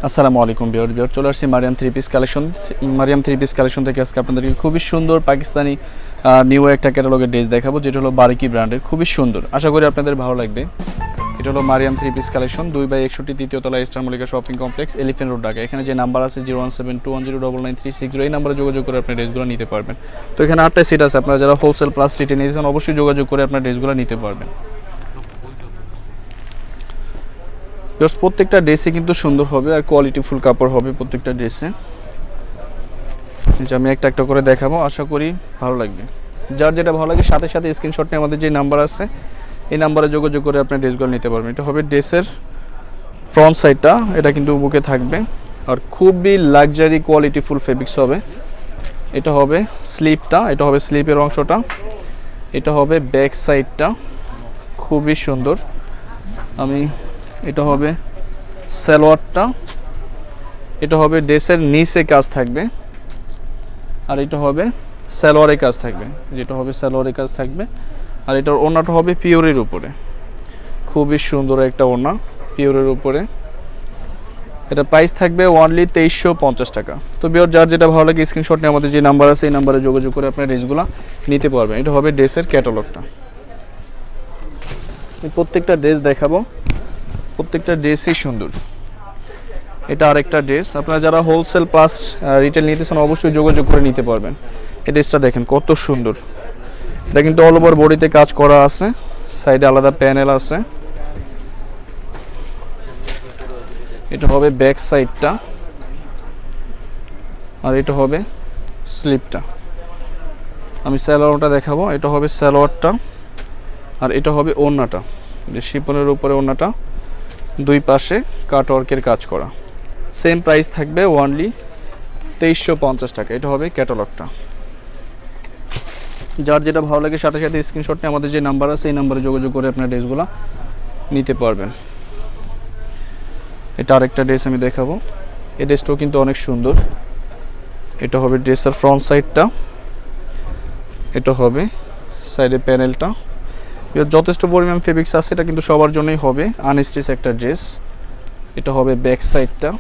আসসালামু আলাইকুম ভিউয়ার চলে আসছি মারিয়াম থ্রি পিস কালেকশন থেকে আজকে আপনাদেরকে খুবই সুন্দর পাকিস্তানি নিউ একটা ক্যাটালগের ড্রেস দেখাবো, যেটা হলো বারিকি ব্র্যান্ডের, খুবই সুন্দর। আশা করি আপনাদের ভালো লাগবে। এটা হলো মারিয়াম থ্রি পিস কালেকশন, 2/61 তৃতীয় তলা star Mallika shopping complex, elephant road, Dhaka. এখানে যে নাম্বার আছে 01721099360, এই নাম্বারে যোগাযোগ করে আপনি ড্রেসগুলো নিতে পারবেন। তো এখানে 8টা সিট আছে, আপনারা যারা হোলসেল প্লাস রিটেল নিতেছেন অবশ্যই যোগাযোগ করে আপনার ড্রেসগুলো নিতে পারবেন। প্রত্যেকটা ড্রেসে কিন্তু সুন্দর হবে আর কোয়ালিটিফুল কাপড় হবে প্রত্যেকটা ড্রেসে। আমি একটা একটা করে দেখাবো, আশা করি ভালো লাগবে। যার যেটা ভালো লাগে সাথে সাথে স্ক্রিনশট নিয়ে আমাদের যে নাম্বার আছে এই নাম্বারে যোগাযোগ করে আপনি ড্রেসগুলো নিতে পারবেন। এটা হবে ড্রেসের ফ্রন্ট সাইডটা, এটা কিন্তু বুকে থাকবে আর খুবই লাক্সারি কোয়ালিটিফুল ফেব্রিক্স হবে। এটা হবে স্লিপটা, এটা হবে স্লিপের অংশটা, এটা হবে ব্যাক সাইডটা, খুবই সুন্দর। এটা হবে সালোয়ারটা, এটা হবে ড্রেসের নিচে কাজ থাকবে আর এটা হবে সালোয়ারের কাজ থাকবে, যেটা হবে সালোয়ারের কাজ থাকবে। আর এটার ওড়নাটা হবে পিওরের উপরে, খুবই সুন্দর একটা ওড়না পিওরের উপরে। এটা প্রাইস থাকবে অনলি 2350 টাকা। তো বিয়ার যার যেটা ভালো লাগে স্ক্রিনশট নিয়ে আমাদের যে নাম্বার আছে এই নাম্বারে যোগাযোগ করে আপনার ড্রেসগুলো নিতে পারবেন। এটা হবে ড্রেসের ক্যাটালগটা। প্রত্যেকটা ড্রেস দেখাবো, প্রত্যেকটা ড্রেসই সুন্দর। এটা আরেকটা ড্রেস, আপনারা যারা হোলসেল প্লাস রিটেল নিতেছেন অবশ্যই যোগাযোগ করে নিতে পারবেন। এই ড্রেসটা দেখেন কত সুন্দর। এটা কিন্তু অল ওভার বডিতে কাজ করা আছে, সাইডে আলাদা প্যানেল আছে। এটা হবে ব্যাক সাইডটা আর এটা হবে স্লিপটা। আমি সালোয়ারটা দেখাবো, এটা হবে সালোয়ারটা আর এটা হবে ওড়নাটা, যে শিপনের উপরে ওড়নাটা, দুই পাশে কাটওয়ার্কের কাজ করা। সেম প্রাইস থাকবে অনলি 2350 টাকা। এটা হবে ক্যাটালগটা। যার যেটা ভালো লাগে সাথে সাথে স্ক্রিনশট নিয়ে আমাদের যে নাম্বার আছে এই নাম্বারে যোগাযোগ করে আপনার ড্রেসগুলো নিতে পারবেন। এটা আরেকটা ড্রেস আমি দেখাবো, এই ড্রেসটাও কিন্তু অনেক সুন্দর। এটা হবে ড্রেসের ফ্রন্ট সাইডটা, এটা হবে সাইডে প্যানেলটা। এর যথেষ্ট পরিমাণ ফেব্রিক্স আছে, এটা কিন্তু সবার জন্যই হবে, আনস্টিচ একটা ড্রেস। এটা হবে ব্যাক সাইডটা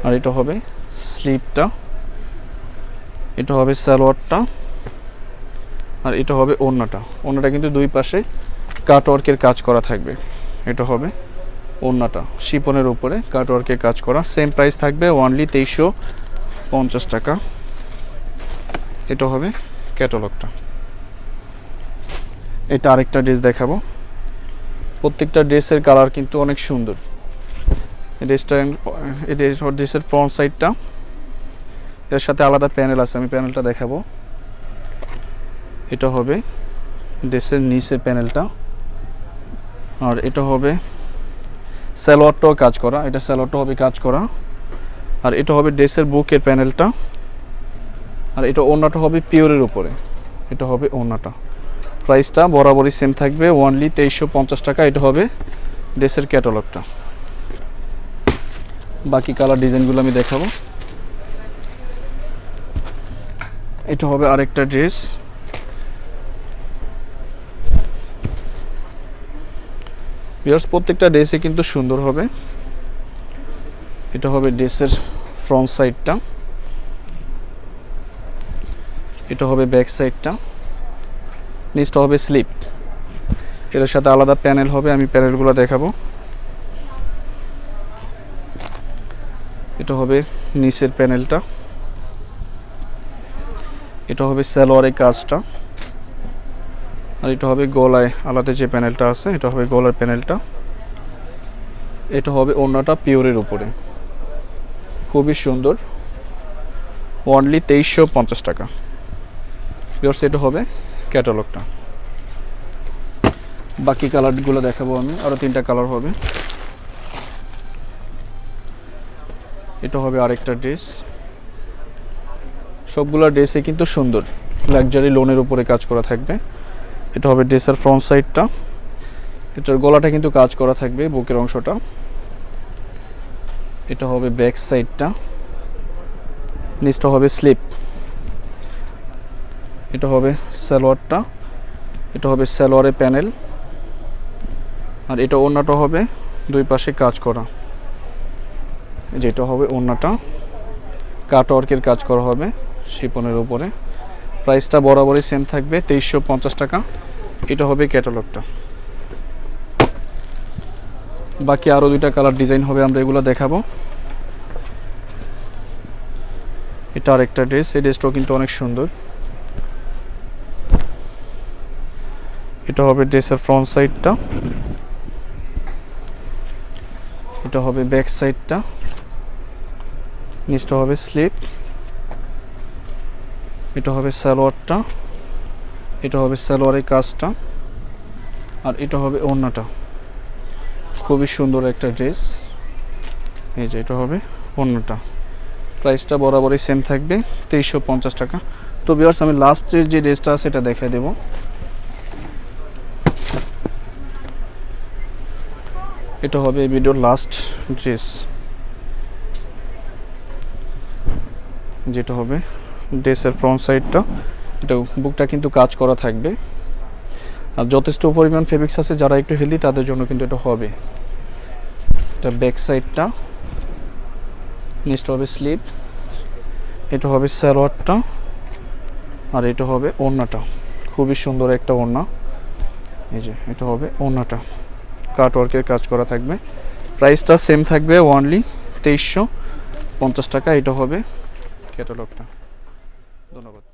আর এটা হবে স্লিপটা, এটা হবে সালোয়ারটা আর এটা হবে ওড়নাটা। ওড়নাটা কিন্তু দুই পাশে কাটওয়ার্কের কাজ করা থাকবে। এটা হবে ওড়নাটা, শিপনের উপরে কাটওয়ার্কের কাজ করা। সেম প্রাইস থাকবে অনলি 2350 টাকা। এটা হবে ক্যাটালগটা। এটা আরেকটা ড্রেস দেখাবো, প্রত্যেকটা ড্রেসের কালার কিন্তু অনেক সুন্দর। এই ড্রেসের ফ্রন্ট সাইডটা, এর সাথে আলাদা প্যানেল আছে, আমি প্যানেলটা দেখাবো। এটা হবে ড্রেসের নিচের প্যানেলটা আর এটা হবে সালোয়ারটাও কাজ করা, এটা সালোয়ারটা হবে কাজ করা আর এটা হবে ড্রেসের বুকের প্যানেলটা আর এটা ওড়নাটা হবে পিওরের উপরে, এটা হবে ওড়নাটা। প্রাইসটা বরাবরই সেম থাকবে অনলি 2350 টাকা। এটা হবে ড্রেসের ক্যাটালগটা। বাকি কালার ডিজাইনগুলো আমি দেখাবো। এটা হবে আরেকটা ড্রেস, ভিউয়ার্স প্রত্যেকটা ড্রেসে কিন্তু সুন্দর হবে। এটা হবে ড্রেসের ফ্রন্ট সাইডটা, এটা হবে ব্যাক সাইডটা, নিচটা হবে স্লিপ, এর সাথে আলাদা প্যানেল হবে, আমি প্যানেলগুলো দেখাবো। এটা হবে নিচের প্যানেলটা, এটা হবে সালোয়ারের কাজটা আর এটা হবে গলায় আলাদা যে প্যানেলটা আছে, এটা হবে গলার প্যানেলটা। এটা হবে ওড়নাটা পিওরের উপরে, খুবই সুন্দর, অনলি 2350 টাকা। ভিউয়ার্স এটা হবে ক্যাটালগটা। বাকি কালারগুলো দেখাবো আমি, আরও 3টা কালার হবে। এটা হবে আরেকটা ড্রেস, সবগুলো ড্রেসে কিন্তু সুন্দর লাক্সারি লোনের উপরে কাজ করা থাকবে। এটা হবে ড্রেসের ফ্রন্ট সাইডটা, এটার গলাটা কিন্তু কাজ করা থাকবে, বুকের অংশটা। এটা হবে ব্যাক সাইডটা, নিচটা হবে স্লিপ, এটা হবে সালোয়ারটা, এটা হবে সালোয়ারের প্যানেল আর এটা ওড়নাটা হবে দুই পাশে কাজ করা, যেটা হবে ওড়নাটা, কাট ওয়ার্কের কাজ করা হবে শিপনের উপরে। প্রাইসটা বরাবরই সেম থাকবে 2350 টাকা। এটা হবে ক্যাটালগটা। বাকি আরও দুইটা কালার ডিজাইন হবে, আমরা এগুলো দেখাবো। এটা আরেকটা ড্রেস, এই ড্রেসটাও কিন্তু অনেক সুন্দর। এটা হবে ড্রেসের ফ্রন্ট সাইডটা, এটা হবে ব্যাক সাইডটা, নিচটা হবে স্লিপ, এটা হবে সালোয়ারটা, এটা হবে সালোয়ারের কাজটা, আর এটা হবে ওড়নাটা। খুবই সুন্দর একটা ড্রেস, এই যে এটা হবে ওড়নাটা। প্রাইসটা বরাবরই সেম থাকবে 2350 টাকা। তো ভিউয়ার্স, আমি লাস্টের যে ড্রেসটা আছে এটা দেখিয়ে দেব। এটা হবে এই ভিডিওর লাস্ট ড্রেস, যেটা হবে ড্রেসের ফ্রন্ট সাইডটা। এটা বুকটা কিন্তু কাজ করা থাকবে, আর যথেষ্ট পরিমাণ ফেব্রিক্স আছে, যারা একটু হেলদি তাদের জন্য কিন্তু এটা হবে। এটা ব্যাক সাইডটা, নিচটা হবে স্লিপ, এটা হবে সালোয়ারটা, আর এটা হবে ওড়নাটা। খুবই সুন্দর একটা ওড়না, এই যে এটা হবে ওড়নাটা, কাট ওয়ার্কের কাজ করা থাকবে। প্রাইসটা সেম থাকবে অনলি 2350 টাকা। এটা হবে ক্যাটালগটা। ধন্যবাদ।